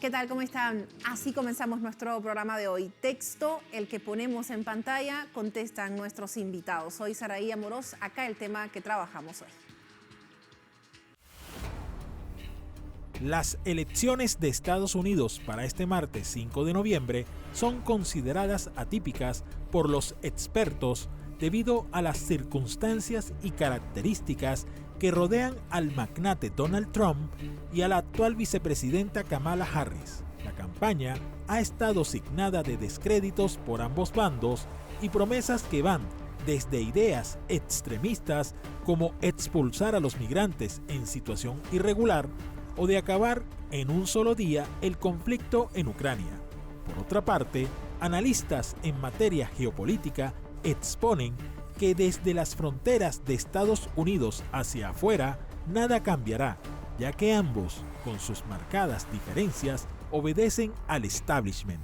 ¿Qué tal? ¿Cómo están? Así comenzamos nuestro programa de hoy. Texto, el que ponemos en pantalla, contestan nuestros invitados. Soy Saraí Amorós, acá el tema que trabajamos hoy. Las elecciones de Estados Unidos para este martes 5 de noviembre son consideradas atípicas por los expertos debido a las circunstancias y características que rodean al magnate Donald Trump y a la actual vicepresidenta Kamala Harris. La campaña ha estado signada de descréditos por ambos bandos y promesas que van desde ideas extremistas como expulsar a los migrantes en situación irregular o de acabar en un solo día el conflicto en Ucrania. Por otra parte, analistas en materia geopolítica exponen que desde las fronteras de Estados Unidos hacia afuera nada cambiará, ya que ambos, con sus marcadas diferencias, obedecen al establishment.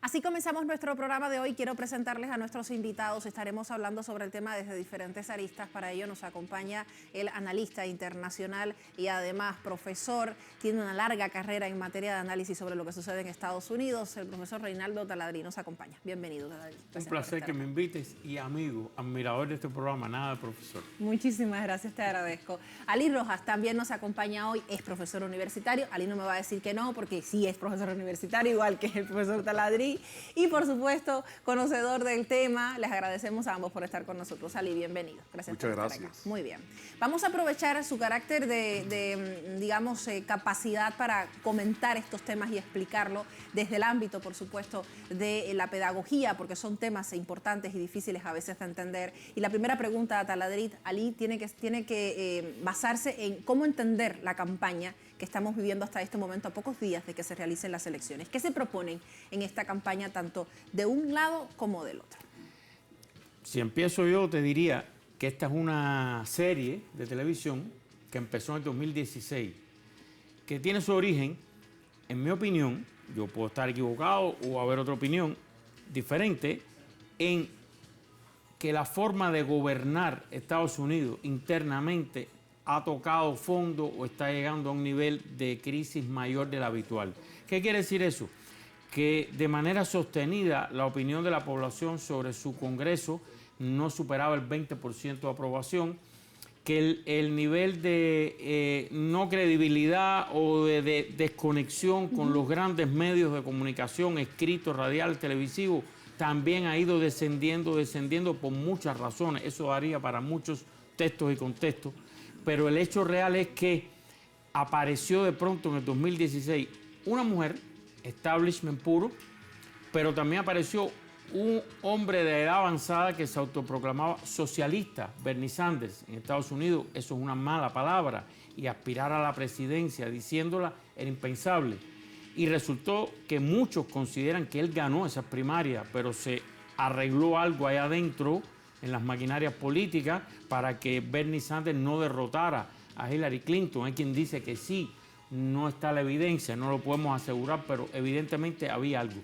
Así comenzamos nuestro programa de hoy. Quiero presentarles a nuestros invitados. Estaremos hablando sobre el tema desde diferentes aristas. Para ello nos acompaña el analista internacional y además profesor. Tiene una larga carrera en materia de análisis sobre lo que sucede en Estados Unidos. El profesor Reinaldo Taladrí nos acompaña. Bienvenido, Taladrí. Un placer que me invites y amigo, admirador de este programa, nada de profesor. Muchísimas gracias, te agradezco. Ali Rojas también nos acompaña hoy. Es profesor universitario. Ali no me va a decir que no, porque sí es profesor universitario, igual que el profesor Taladrí. Y por supuesto, conocedor del tema, les agradecemos a ambos por estar con nosotros. Ali, bienvenido. Gracias. Muchas gracias. Muy bien. Vamos a aprovechar su carácter digamos, capacidad para comentar estos temas y explicarlo desde el ámbito, por supuesto, de la pedagogía, porque son temas importantes y difíciles a veces de entender. Y la primera pregunta a Taladrí, Ali, tiene que basarse en cómo entender la campaña que estamos viviendo hasta este momento, a pocos días de que se realicen las elecciones. ¿Qué se proponen en esta campaña, tanto de un lado como del otro? Si empiezo yo, te diría que esta es una serie de televisión que empezó en el 2016, que tiene su origen, en mi opinión, yo puedo estar equivocado o haber otra opinión diferente, en que la forma de gobernar Estados Unidos internamente ha tocado fondo o está llegando a un nivel de crisis mayor del habitual. ¿Qué quiere decir eso? Que de manera sostenida la opinión de la población sobre su Congreso no superaba el 20% de aprobación, que el nivel de no credibilidad o de desconexión con los grandes medios de comunicación, escrito, radial, televisivo, también ha ido descendiendo por muchas razones. Eso daría para muchos textos y contextos. Pero el hecho real es que apareció de pronto en el 2016 una mujer, establishment puro, pero también apareció un hombre de edad avanzada que se autoproclamaba socialista, Bernie Sanders, en Estados Unidos. Eso es una mala palabra, y aspirar a la presidencia diciéndola era impensable. Y resultó que muchos consideran que él ganó esas primarias, pero se arregló algo ahí adentro en las maquinarias políticas para que Bernie Sanders no derrotara a Hillary Clinton. Hay quien dice que sí, no está la evidencia, no lo podemos asegurar, pero evidentemente había algo.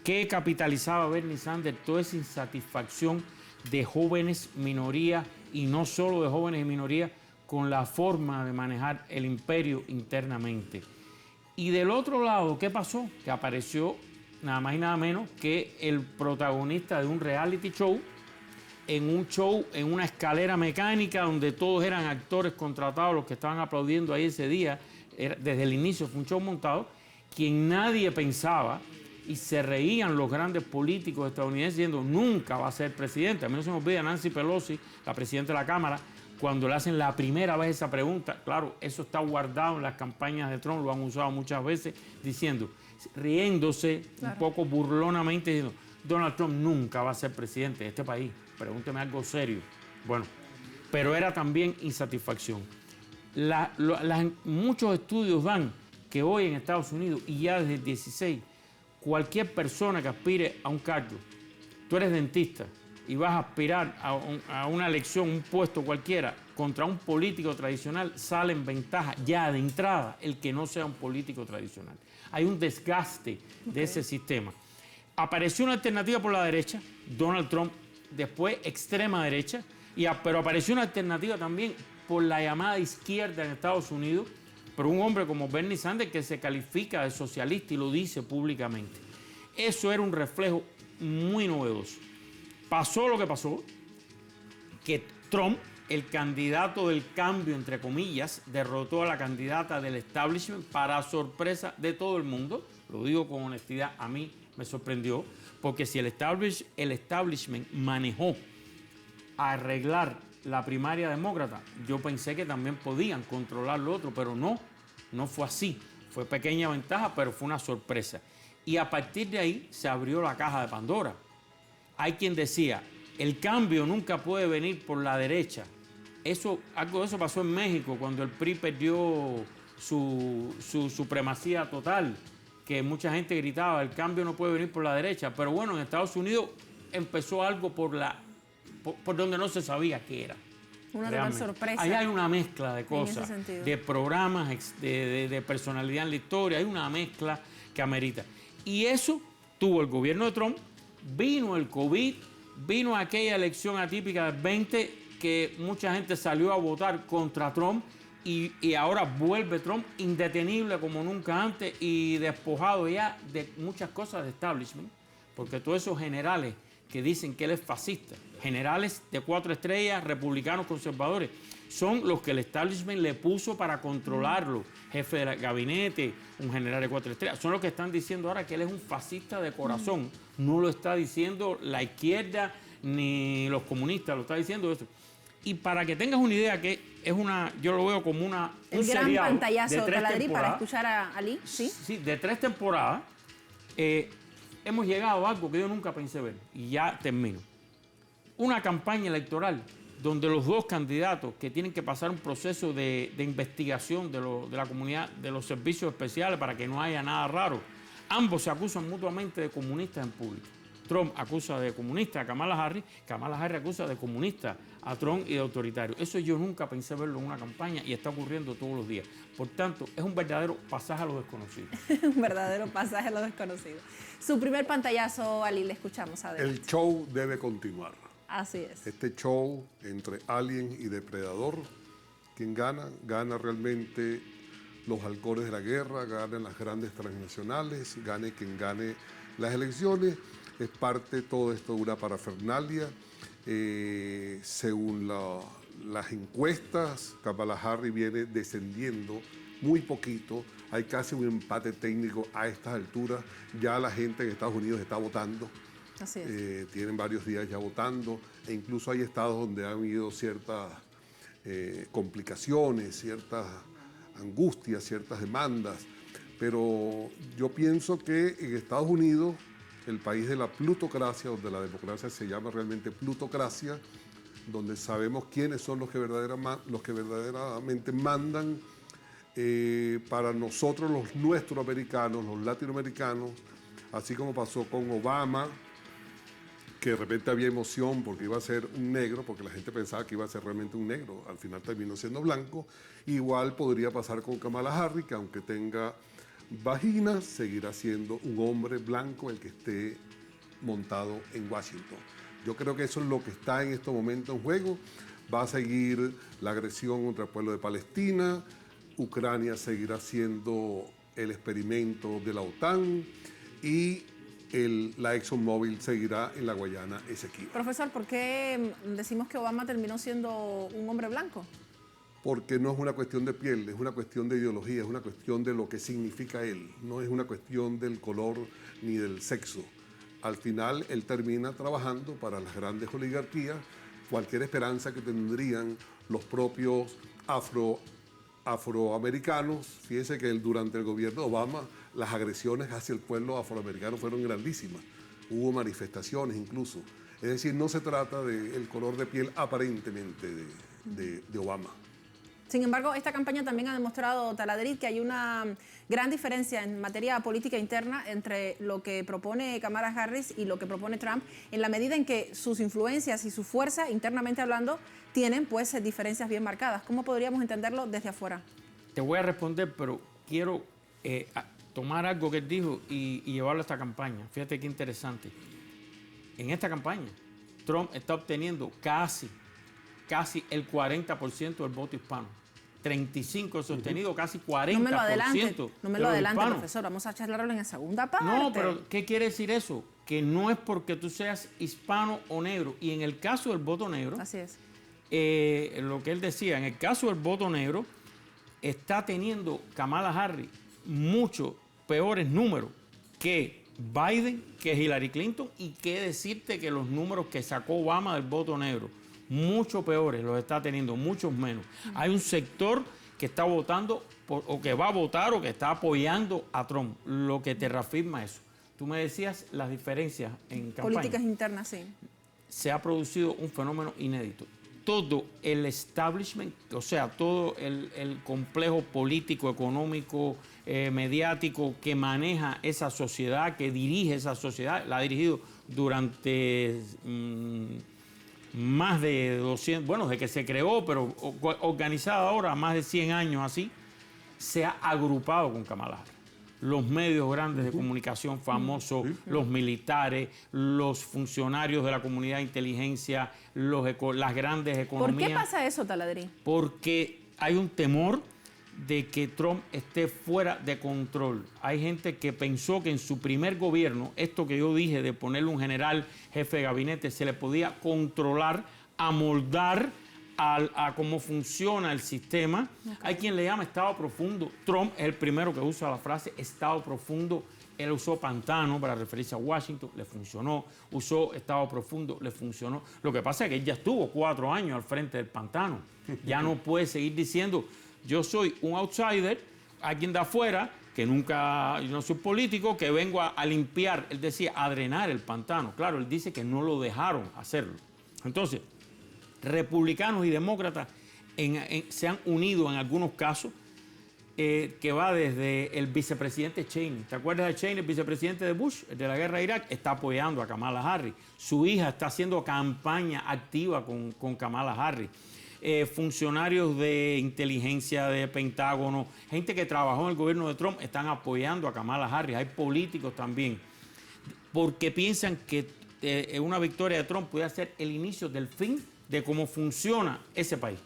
¿Qué capitalizaba Bernie Sanders? Toda esa insatisfacción de jóvenes, minorías, y no solo de jóvenes y minorías, con la forma de manejar el imperio internamente. Y del otro lado, ¿qué pasó? Que apareció nada más y nada menos que el protagonista de un reality show, en una escalera mecánica donde todos eran actores contratados, los que estaban aplaudiendo ahí ese día. Desde el inicio fue un show montado, quien nadie pensaba, y se reían los grandes políticos estadounidenses diciendo nunca va a ser presidente. A mí no se me olvida Nancy Pelosi, la presidenta de la Cámara, cuando le hacen la primera vez esa pregunta. Claro, eso está guardado en las campañas de Trump, lo han usado muchas veces, diciendo, riéndose, claro, un poco burlonamente, diciendo Donald Trump nunca va a ser presidente de este país, pregúnteme algo serio. Bueno, pero era también insatisfacción. Muchos estudios dan que hoy en Estados Unidos, y ya desde el 16, cualquier persona que aspire a un cargo, tú eres dentista y vas a aspirar a una elección, un puesto cualquiera, contra un político tradicional, sale en ventaja ya de entrada el que no sea un político tradicional. Hay un desgaste de ese sistema. Apareció una alternativa por la derecha, Donald Trump, después extrema derecha, pero apareció una alternativa también por la llamada izquierda en Estados Unidos, pero un hombre como Bernie Sanders que se califica de socialista y lo dice públicamente. Eso era un reflejo muy novedoso. Pasó lo que pasó, que Trump, el candidato del cambio, entre comillas, derrotó a la candidata del establishment para sorpresa de todo el mundo. Lo digo con honestidad, a mí me sorprendió, porque si el establishment manejó a arreglar la primaria demócrata, yo pensé que también podían controlar lo otro, pero no fue así. Fue pequeña ventaja, pero fue una sorpresa. Y a partir de ahí se abrió la caja de Pandora. Hay quien decía, el cambio nunca puede venir por la derecha. Algo de eso pasó en México, cuando el PRI perdió su supremacía total, que mucha gente gritaba, el cambio no puede venir por la derecha. Pero bueno, en Estados Unidos empezó algo por donde no se sabía qué era. Una total sorpresa. Ahí hay una mezcla de cosas, de programas, de personalidad en la historia, hay una mezcla que amerita. Y eso tuvo el gobierno de Trump, vino el COVID, vino aquella elección atípica del 20, que mucha gente salió a votar contra Trump y ahora vuelve Trump indetenible como nunca antes y despojado ya de muchas cosas de establishment, porque todos esos generales que dicen que él es fascista, generales de 4 estrellas, republicanos conservadores, son los que el establishment le puso para controlarlo, jefe de gabinete, un general de 4 estrellas, son los que están diciendo ahora que él es un fascista de corazón, no lo está diciendo la izquierda ni los comunistas, lo está diciendo eso. Y para que tengas una idea, que es yo lo veo como un el gran serial pantallazo de 3 Taladrí para temporadas. escuchar a Ali, ¿sí? Sí, de 3 temporadas hemos llegado a algo que yo nunca pensé ver, y ya termino. Una campaña electoral donde los dos candidatos que tienen que pasar un proceso de investigación de la comunidad, de los servicios especiales para que no haya nada raro, ambos se acusan mutuamente de comunistas en público. Trump acusa de comunista a Kamala Harris acusa de comunista a Trump y de autoritario. Eso yo nunca pensé verlo en una campaña y está ocurriendo todos los días. Por tanto, es un verdadero pasaje a lo desconocido. Un verdadero pasaje a lo desconocido. Su primer pantallazo, Ali, le escuchamos. Adelante. El show debe continuar. Así es. Este show entre Alien y Depredador, quien gana, gana realmente los halcones de la guerra, ganan las grandes transnacionales, gane quien gane las elecciones. Es parte, todo esto de una parafernalia. Según las encuestas, Kamala Harris viene descendiendo muy poquito. Hay casi un empate técnico a estas alturas. Ya la gente en Estados Unidos está votando. Así es. Tienen varios días ya votando. E incluso hay estados donde han habido ciertas complicaciones, ciertas angustias, ciertas demandas. Pero yo pienso que en Estados Unidos, el país de la plutocracia, donde la democracia se llama realmente plutocracia, donde sabemos quiénes son los que verdaderamente mandan, para nosotros los nuestroamericanos, los latinoamericanos, así como pasó con Obama, que de repente había emoción porque iba a ser un negro, porque la gente pensaba que iba a ser realmente un negro, al final terminó siendo blanco. Igual podría pasar con Kamala Harris, que aunque tenga vagina, seguirá siendo un hombre blanco el que esté montado en Washington. Yo creo que eso es lo que está en estos momentos en juego. Va a seguir la agresión contra el pueblo de Palestina, Ucrania seguirá siendo el experimento de la OTAN y la ExxonMobil seguirá en la Guayana Esequiba. Profesor, ¿por qué decimos que Obama terminó siendo un hombre blanco? Porque no es una cuestión de piel, es una cuestión de ideología, es una cuestión de lo que significa él, no es una cuestión del color ni del sexo. Al final, él termina trabajando para las grandes oligarquías. Cualquier esperanza que tendrían los propios afroamericanos, fíjese que durante el gobierno de Obama, las agresiones hacia el pueblo afroamericano fueron grandísimas. Hubo manifestaciones incluso. Es decir, no se trata del color de piel aparentemente de Obama. Sin embargo, esta campaña también ha demostrado, Taladrid, que hay una gran diferencia en materia política interna entre lo que propone Kamala Harris y lo que propone Trump, en la medida en que sus influencias y su fuerza, internamente hablando, tienen pues diferencias bien marcadas. ¿Cómo podríamos entenderlo desde afuera? Te voy a responder, pero quiero tomar algo que él dijo y llevarlo a esta campaña. Fíjate qué interesante. En esta campaña, Trump está obteniendo casi el 40% del voto hispano. 35 sostenido, casi 40%. No me lo adelante, hispanos. profesor, vamos a charlarlo en la segunda parte. No, pero ¿qué quiere decir eso? Que no es porque tú seas hispano o negro. Y en el caso del voto negro, así es. Lo que él decía, en el caso del voto negro, está teniendo Kamala Harris mucho peores números que Biden, que Hillary Clinton, y qué decirte que los números que sacó Obama del voto negro, mucho peores los está teniendo, muchos menos. Hay un sector que está votando o que va a votar o que está apoyando a Trump, lo que te reafirma eso. Tú me decías las diferencias en campaña. Políticas internas, sí. Se ha producido un fenómeno inédito. Todo el establishment, o sea, todo el complejo político, económico, mediático que maneja esa sociedad, que dirige esa sociedad, la ha dirigido durante más de 200, bueno, desde que se creó, pero organizada ahora, más de 100 años así, se ha agrupado con Kamala Harris. Los medios grandes de comunicación famosos, los militares, los funcionarios de la comunidad de inteligencia, las grandes economías. ¿Por qué pasa eso, Taladrín? Porque hay un temor de que Trump esté fuera de control. Hay gente que pensó que en su primer gobierno, esto que yo dije de ponerle un general jefe de gabinete, se le podía controlar, amoldar a cómo funciona el sistema. Okay. Hay quien le llama estado profundo. Trump es el primero que usa la frase estado profundo. Él usó pantano para referirse a Washington, le funcionó. Usó estado profundo, le funcionó. Lo que pasa es que él ya estuvo 4 años al frente del pantano. Ya no puede seguir diciendo, yo soy un outsider, alguien de afuera, que nunca, yo no soy político, que vengo a limpiar, él decía, a drenar el pantano. Claro, él dice que no lo dejaron hacerlo. Entonces, republicanos y demócratas se han unido en algunos casos, que va desde el vicepresidente Cheney. ¿Te acuerdas de Cheney, el vicepresidente de Bush, de la guerra de Irak? Está apoyando a Kamala Harris. Su hija está haciendo campaña activa con Kamala Harris. Funcionarios de inteligencia, de Pentágono, gente que trabajó en el gobierno de Trump, están apoyando a Kamala Harris. Hay políticos también, porque piensan que una victoria de Trump puede ser el inicio del fin de cómo funciona ese país.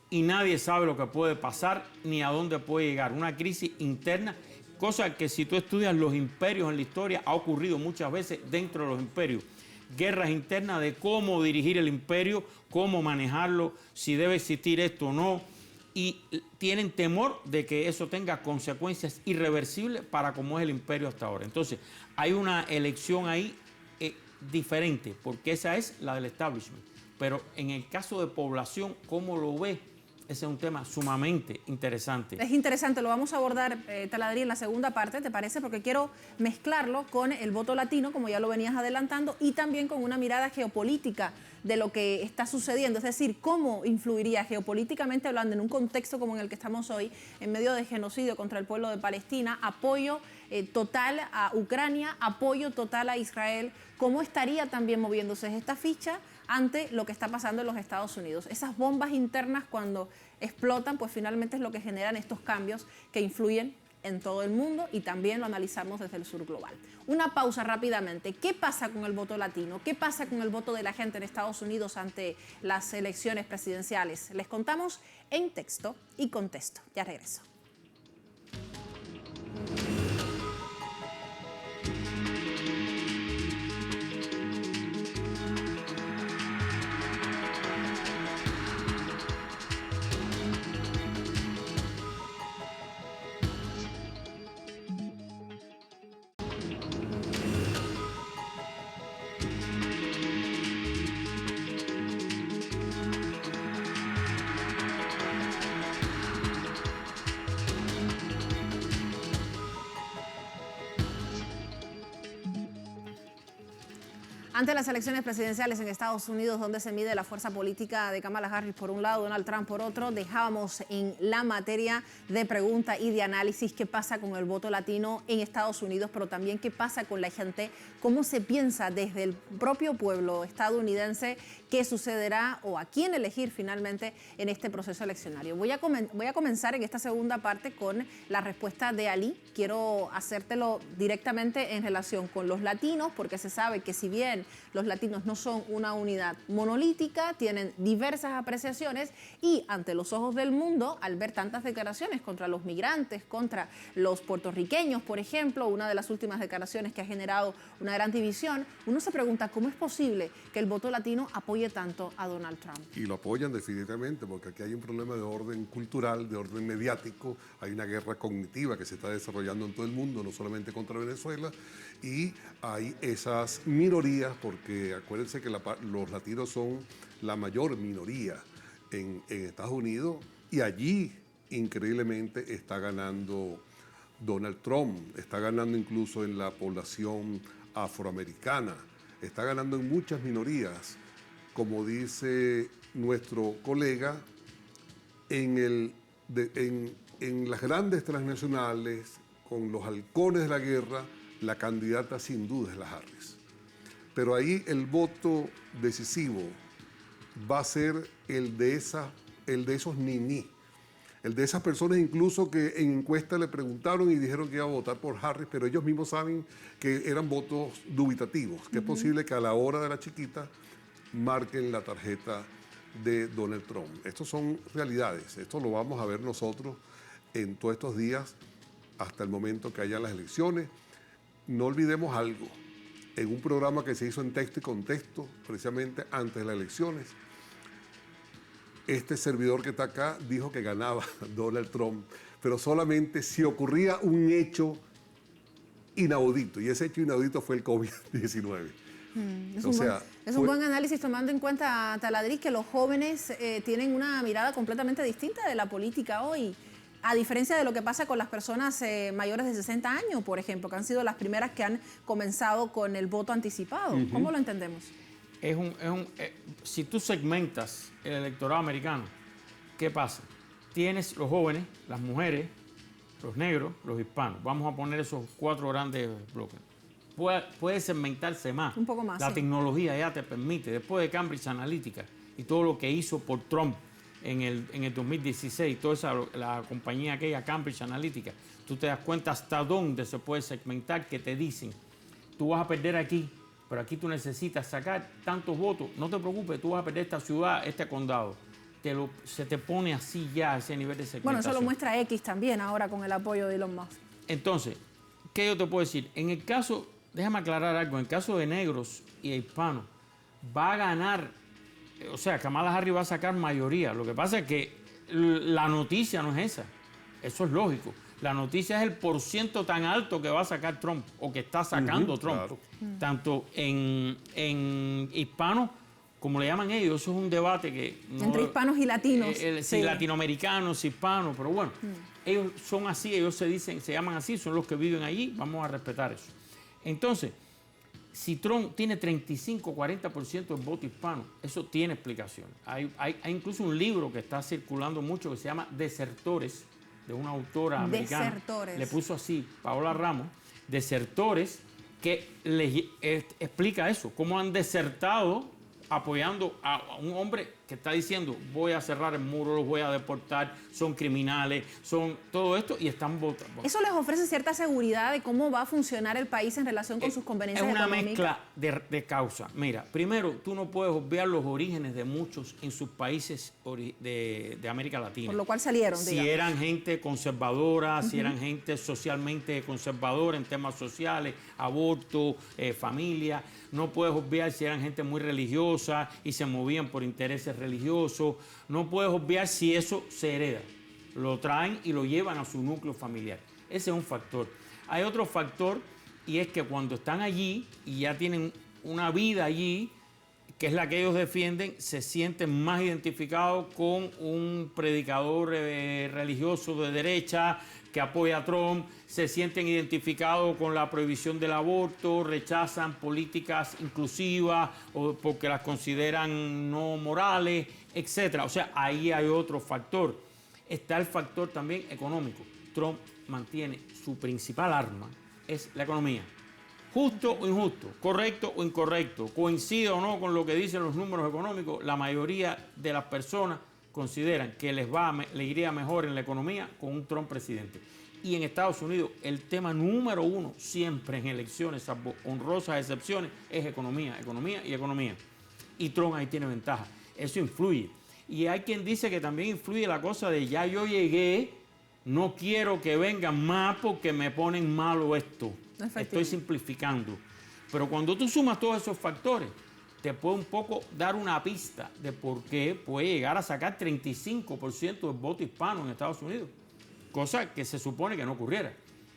Y nadie sabe lo que puede pasar ni a dónde puede llegar. Una crisis interna, cosa que si tú estudias los imperios en la historia, ha ocurrido muchas veces dentro de los imperios. Guerras internas de cómo dirigir el imperio, cómo manejarlo, si debe existir esto o no. Y tienen temor de que eso tenga consecuencias irreversibles para cómo es el imperio hasta ahora. Entonces, hay una elección ahí diferente, porque esa es la del establishment. Pero en el caso de población, ¿cómo lo ve? Ese es un tema sumamente interesante. Es interesante, lo vamos a abordar, Taladrín, en la segunda parte, ¿te parece? Porque quiero mezclarlo con el voto latino, como ya lo venías adelantando, y también con una mirada geopolítica de lo que está sucediendo. Es decir, cómo influiría geopolíticamente hablando en un contexto como en el que estamos hoy, en medio de genocidio contra el pueblo de Palestina, apoyo total a Ucrania, apoyo total a Israel. ¿Cómo estaría también moviéndose esta ficha ante lo que está pasando en los Estados Unidos? Esas bombas internas cuando explotan, pues finalmente es lo que generan estos cambios que influyen en todo el mundo y también lo analizamos desde el sur global. Una pausa rápidamente. ¿Qué pasa con el voto latino? ¿Qué pasa con el voto de la gente en Estados Unidos ante las elecciones presidenciales? Les contamos en texto y contexto. Ya regreso. Ante las elecciones presidenciales en Estados Unidos, donde se mide la fuerza política de Kamala Harris por un lado, Donald Trump por otro, dejábamos en la materia de pregunta y de análisis qué pasa con el voto latino en Estados Unidos, pero también qué pasa con la gente, cómo se piensa desde el propio pueblo estadounidense qué sucederá o a quién elegir finalmente en este proceso eleccionario. Voy a comenzar en esta segunda parte con la respuesta de Ali. Quiero hacértelo directamente en relación con los latinos, porque se sabe que si bien los latinos no son una unidad monolítica, tienen diversas apreciaciones y ante los ojos del mundo, al ver tantas declaraciones contra los migrantes, contra los puertorriqueños, por ejemplo, una de las últimas declaraciones que ha generado una gran división, uno se pregunta cómo es posible que el voto latino apoye tanto a Donald Trump. Y lo apoyan definitivamente, porque aquí hay un problema de orden cultural, de orden mediático, hay una guerra cognitiva que se está desarrollando en todo el mundo, no solamente contra Venezuela, y hay esas minorías, porque acuérdense que los latinos son la mayor minoría en Estados Unidos, y allí increíblemente está ganando Donald Trump, está ganando incluso en la población afroamericana, está ganando en muchas minorías, como dice nuestro colega, en las grandes transnacionales, con los halcones de la guerra, la candidata sin duda es la Harris. Pero ahí el voto decisivo va a ser el de esos niní, el de esas personas incluso que en encuesta le preguntaron y dijeron que iba a votar por Harris, pero ellos mismos saben que eran votos dubitativos, que es posible que a la hora de la chiquita marquen la tarjeta de Donald Trump. Estas son realidades, esto lo vamos a ver nosotros en todos estos días hasta el momento que haya las elecciones. No olvidemos algo, en un programa que se hizo en texto y contexto, precisamente antes de las elecciones, este servidor que está acá dijo que ganaba Donald Trump, pero solamente si ocurría un hecho inaudito, y ese hecho inaudito fue el COVID-19. Es un buen análisis, tomando en cuenta, Taladriz, que los jóvenes tienen una mirada completamente distinta de la política hoy, a diferencia de lo que pasa con las personas mayores de 60 años, por ejemplo, que han sido las primeras que han comenzado con el voto anticipado. ¿Cómo lo entendemos? Si tú segmentas el electorado americano, ¿qué pasa? Tienes los jóvenes, las mujeres, los negros, los hispanos. Vamos a poner esos 4 grandes bloques. Puede segmentarse más. Un poco más. La tecnología ya te permite, después de Cambridge Analytica y todo lo que hizo por Trump en el 2016, toda la compañía aquella, Cambridge Analytica, tú te das cuenta hasta dónde se puede segmentar, que te dicen, tú vas a perder aquí, pero aquí tú necesitas sacar tantos votos, no te preocupes, tú vas a perder esta ciudad, este condado. Se te pone así ya ese nivel de segmentación. Bueno, eso lo muestra X también ahora con el apoyo de Elon Musk. Entonces, ¿qué yo te puedo decir? En el caso, déjame aclarar algo, en el caso de negros y hispanos, va a ganar, o sea, Kamala Harris va a sacar mayoría. Lo que pasa es que la noticia no es esa, eso es lógico. La noticia es el porciento tan alto que va a sacar Trump o que está sacando Trump. Claro. Tanto en hispanos, como le llaman ellos, eso es un debate que... Entre hispanos y latinos. Sí, latinoamericanos, hispanos, pero bueno, ellos son así, ellos se llaman así, son los que viven allí, vamos a respetar eso. Entonces, si Trump tiene 35-40% del voto hispano, eso tiene explicación. Hay incluso un libro que está circulando mucho que se llama Desertores, de una autora americana. Desertores. Le puso así, Paola Ramos, Desertores, que explica eso, cómo han desertado apoyando a un hombre que está diciendo voy a cerrar el muro, los voy a deportar, son criminales, son todo esto y están votando. ¿Eso les ofrece cierta seguridad de cómo va a funcionar el país en relación con sus conveniencias económicas? Es una mezcla de causas. Mira, primero, tú no puedes obviar los orígenes de muchos en sus países de América Latina. Por lo cual salieron, Si digamos. eran gente conservadora, si eran gente socialmente conservadora en temas sociales, aborto, familia. No puedes obviar si eran gente muy religiosa y se movían por intereses religiosos. No puedes obviar si eso se hereda. Lo traen y lo llevan a su núcleo familiar. Ese es un factor. Hay otro factor y es que cuando están allí y ya tienen una vida allí, que es la que ellos defienden, se sienten más identificados con un predicador religioso de derecha que apoya a Trump, se sienten identificados con la prohibición del aborto, rechazan políticas inclusivas o porque las consideran no morales, etc. O sea, ahí hay otro factor. Está el factor también económico. Trump mantiene su principal arma, es la economía. Justo o injusto, correcto o incorrecto, coincide o no con lo que dicen los números económicos, la mayoría de las personas consideran que le iría mejor en la economía con un Trump presidente. Y en Estados Unidos el tema número uno siempre en elecciones, salvo honrosas excepciones, es economía, economía y economía. Y Trump ahí tiene ventaja. Eso influye. Y hay quien dice que también influye la cosa de ya yo llegué, no quiero que vengan más porque me ponen malo esto. Estoy simplificando. Pero cuando tú sumas todos esos factores, te puede un poco dar una pista de por qué puede llegar a sacar 35% del voto hispano en Estados Unidos. Cosa que se supone que no ocurriera.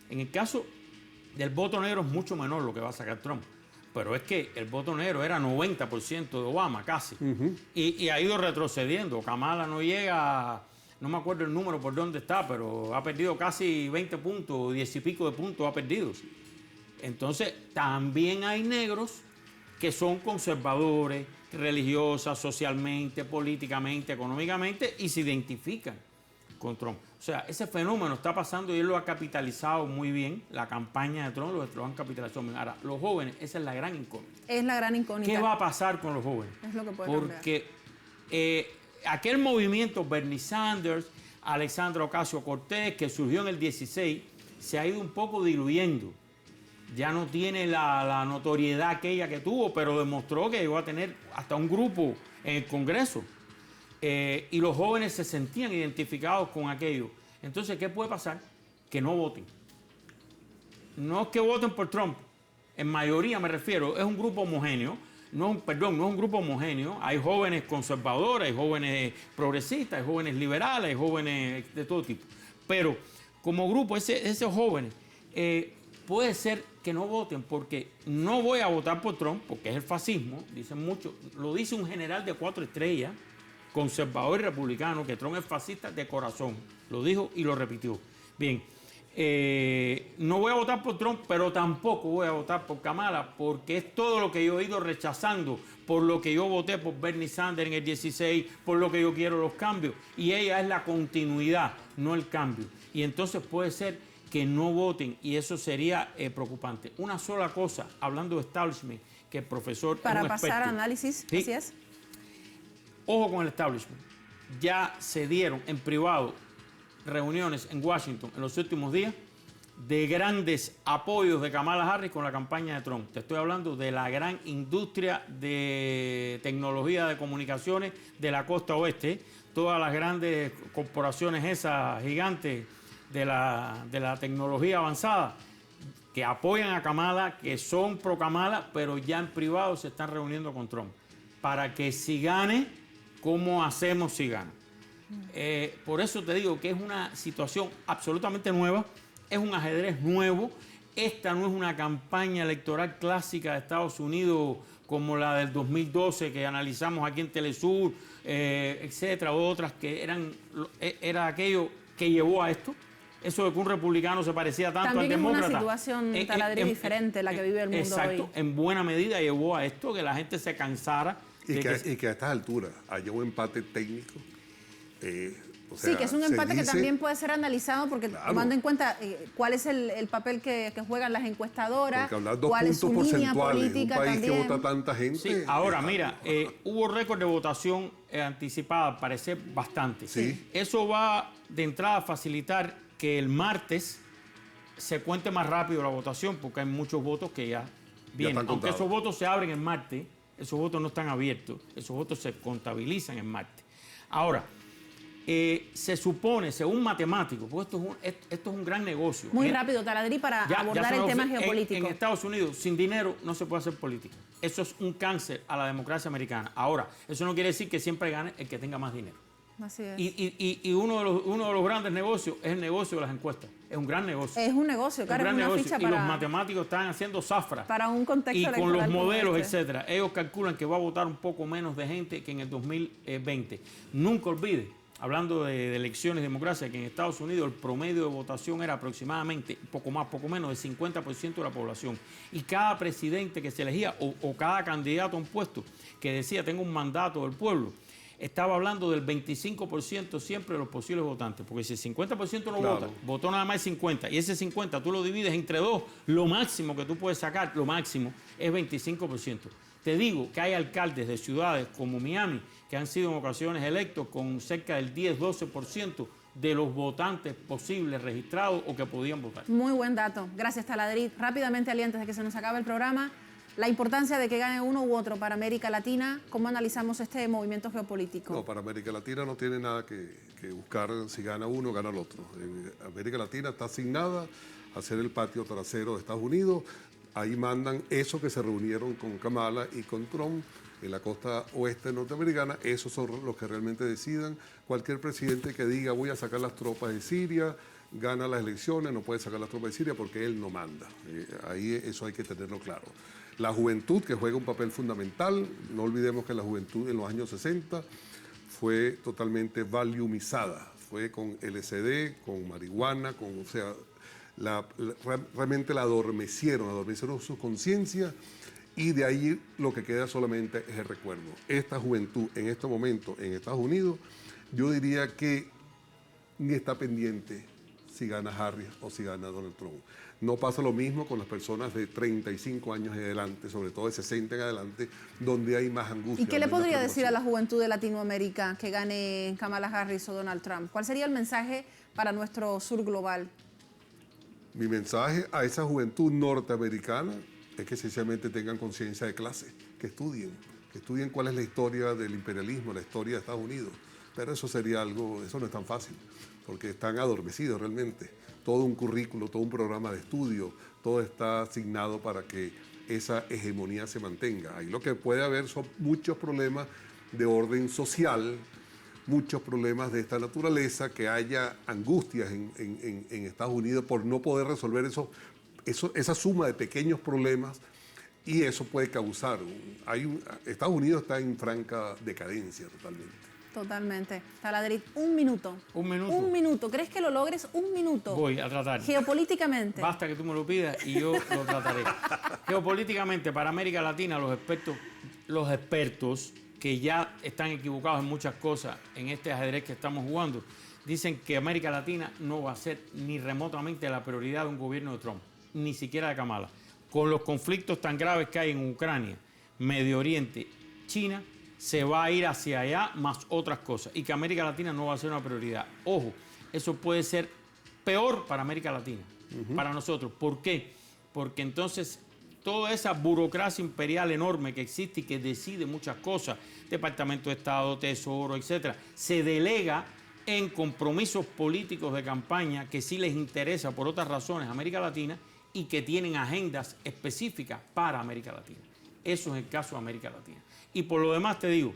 En el caso del voto negro es mucho menor lo que va a sacar Trump. Pero es que el voto negro era 90% de Obama, casi. Y ha ido retrocediendo. Kamala no llega, no me acuerdo el número por dónde está, pero ha perdido casi 20 puntos, 10 y pico de puntos ha perdido. Entonces, también hay negros que son conservadores, religiosas, socialmente, políticamente, económicamente, y se identifican con Trump. O sea, ese fenómeno está pasando y él lo ha capitalizado muy bien. La campaña de Trump lo han capitalizado muy bien. Ahora, los jóvenes, esa es la gran incógnita. Es la gran incógnita. ¿Qué va a pasar con los jóvenes? Es lo que puede Porque aquel movimiento, Bernie Sanders, Alexandra Ocasio-Cortez, que surgió en el 16, se ha ido un poco diluyendo. Ya no tiene la notoriedad aquella que tuvo, pero demostró que llegó a tener hasta un grupo en el Congreso. Y los jóvenes se sentían identificados con aquello. Entonces, ¿qué puede pasar? Que no voten. No es que voten por Trump. En mayoría me refiero, es un grupo homogéneo. No es un grupo homogéneo. Hay jóvenes conservadores, hay jóvenes progresistas, hay jóvenes liberales, hay jóvenes de todo tipo. Pero como grupo, esos jóvenes, puede ser que no voten porque no voy a votar por Trump, porque es el fascismo, dicen muchos. Lo dice un general de 4 estrellas, conservador y republicano, que Trump es fascista de corazón. Lo dijo y lo repitió. Bien, no voy a votar por Trump, pero tampoco voy a votar por Kamala, porque es todo lo que yo he ido rechazando, por lo que yo voté por Bernie Sanders en el 16, por lo que yo quiero los cambios. Y ella es la continuidad, no el cambio. Y entonces puede ser que no voten, y eso sería preocupante. Una sola cosa, hablando de establishment, que el profesor para es un pasar experto. a análisis, ¿Sí? así es. Ojo con el establishment. Ya se dieron en privado reuniones en Washington en los últimos días de grandes apoyos de Kamala Harris con la campaña de Trump. Te estoy hablando de la gran industria de tecnología de comunicaciones de la costa oeste, todas las grandes corporaciones esas gigantes de la tecnología avanzada que apoyan a Kamala, que son pro Kamala, pero ya en privado se están reuniendo con Trump para que si gane, ¿cómo hacemos si gana? Por eso te digo que es una situación absolutamente nueva, es un ajedrez nuevo. Esta no es una campaña electoral clásica de Estados Unidos como la del 2012 que analizamos aquí en Telesur, etcétera, otras que era aquello que llevó a esto. Eso de que un republicano se parecía tanto al demócrata. También es una situación taladrí diferente la que vive el mundo exacto, hoy. en buena medida llevó a esto, que la gente se cansara. Y que a estas alturas haya un empate técnico. O sea, sí, que es un empate que dice, también puede ser analizado porque claro, tomando en cuenta cuál es el papel que juegan las encuestadoras, porque hablar 2 cuál es su puntos línea porcentuales en un política país también. que vota tanta gente. Sí, ahora mira, hubo récord de votación anticipada, parece bastante. Sí. Eso va de entrada a facilitar que el martes se cuente más rápido la votación porque hay muchos votos que ya vienen. están Aunque contados. esos votos se abren el martes, esos votos no están abiertos, esos votos se contabilizan el martes. Ahora, se supone, según matemáticos, porque esto es un gran negocio. Muy rápido, Taladrí, para abordar el tema geopolítico. En Estados Unidos, sin dinero no se puede hacer política. Eso es un cáncer a la democracia americana. Ahora, eso no quiere decir que siempre gane el que tenga más dinero. Así es. Y uno de los grandes negocios es el negocio de las encuestas. Es un gran negocio. Es un negocio, claro, es una ficha y los matemáticos están haciendo zafra. para un contexto Y con los electoral como modelos, este. etcétera. Ellos calculan que va a votar un poco menos de gente que en el 2020. Nunca olvide, hablando de elecciones y democracia, que en Estados Unidos el promedio de votación era aproximadamente, poco menos, del 50% de la población. Y cada presidente que se elegía, o cada candidato a un puesto que decía, tengo un mandato del pueblo, estaba hablando del 25% siempre de los posibles votantes, porque si el 50% no Claro. vota, votó nada más el 50, y ese 50 tú lo divides entre dos, lo máximo que tú puedes sacar, lo máximo, es 25%. Te digo que hay alcaldes de ciudades como Miami que han sido en ocasiones electos con cerca del 10-12% de los votantes posibles registrados o que podían votar. Muy buen dato. Gracias, Taladrid. Rápidamente, Ali, antes de que se nos acabe el programa, la importancia de que gane uno u otro para América Latina. ¿Cómo analizamos este movimiento geopolítico? No, para América Latina no tiene nada que buscar si gana uno o gana el otro. América Latina está asignada a ser el patio trasero de Estados Unidos. Ahí mandan esos que se reunieron con Kamala y con Trump en la costa oeste norteamericana. Esos son los que realmente decidan. Cualquier presidente que diga voy a sacar las tropas de Siria, gana las elecciones, no puede sacar las tropas de Siria porque él no manda. Ahí eso hay que tenerlo claro. La juventud, que juega un papel fundamental, no olvidemos que la juventud en los años 60 fue totalmente valiumizada, fue con LSD, con marihuana, o sea, realmente la adormecieron su conciencia y de ahí lo que queda solamente es el recuerdo. Esta juventud en este momento en Estados Unidos, yo diría que ni está pendiente si gana Harris o si gana Donald Trump. No pasa lo mismo con las personas de 35 años en adelante, sobre todo de 60 en adelante, donde hay más angustia. ¿Y qué le podría decir a la juventud de Latinoamérica que gane Kamala Harris o Donald Trump? ¿Cuál sería el mensaje para nuestro sur global? Mi mensaje a esa juventud norteamericana es que sencillamente tengan conciencia de clase, que estudien cuál es la historia del imperialismo, la historia de Estados Unidos. Pero eso sería algo, eso no es tan fácil, porque están adormecidos realmente. Todo un currículo, todo un programa de estudio, todo está asignado para que esa hegemonía se mantenga. Ahí lo que puede haber son muchos problemas de orden social, muchos problemas de esta naturaleza, que haya angustias en Estados Unidos por no poder resolver esa suma de pequeños problemas, y eso puede causar. Estados Unidos está en franca decadencia totalmente. Totalmente. Taladrid, un minuto. Un minuto. Un minuto. ¿Crees que lo logres? Un minuto. Voy a tratar. Geopolíticamente. Basta que tú me lo pidas y yo lo trataré. Geopolíticamente, para América Latina, los expertos que ya están equivocados en muchas cosas en este ajedrez que estamos jugando, dicen que América Latina no va a ser ni remotamente la prioridad de un gobierno de Trump, ni siquiera de Kamala. Con los conflictos tan graves que hay en Ucrania, Medio Oriente, China, se va a ir hacia allá más otras cosas, y que América Latina no va a ser una prioridad. Ojo, eso puede ser peor para América Latina, para nosotros. ¿Por qué? Porque entonces toda esa burocracia imperial enorme que existe y que decide muchas cosas, Departamento de Estado, Tesoro, etcétera, se delega en compromisos políticos de campaña que sí les interesa por otras razones a América Latina y que tienen agendas específicas para América Latina. Eso es el caso de América Latina. Y por lo demás te digo,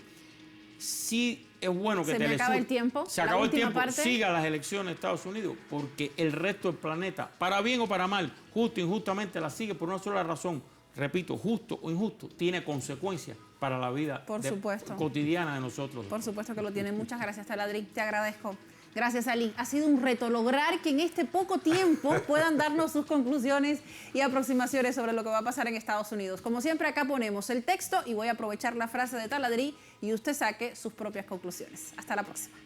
sí es bueno que Se me acaba el tiempo. Se La acabó el última tiempo. parte. Siga las elecciones de Estados Unidos, porque el resto del planeta, para bien o para mal, justo o injustamente, la sigue por una sola razón. Repito, justo o injusto, tiene consecuencias para la vida Por supuesto. cotidiana de nosotros. Por supuesto que lo tienen. Muchas gracias, Taladrid. Te agradezco. Gracias, Ali. Ha sido un reto lograr que en este poco tiempo puedan darnos sus conclusiones y aproximaciones sobre lo que va a pasar en Estados Unidos. Como siempre, acá ponemos el texto y voy a aprovechar la frase de Taladrid y usted saque sus propias conclusiones. Hasta la próxima.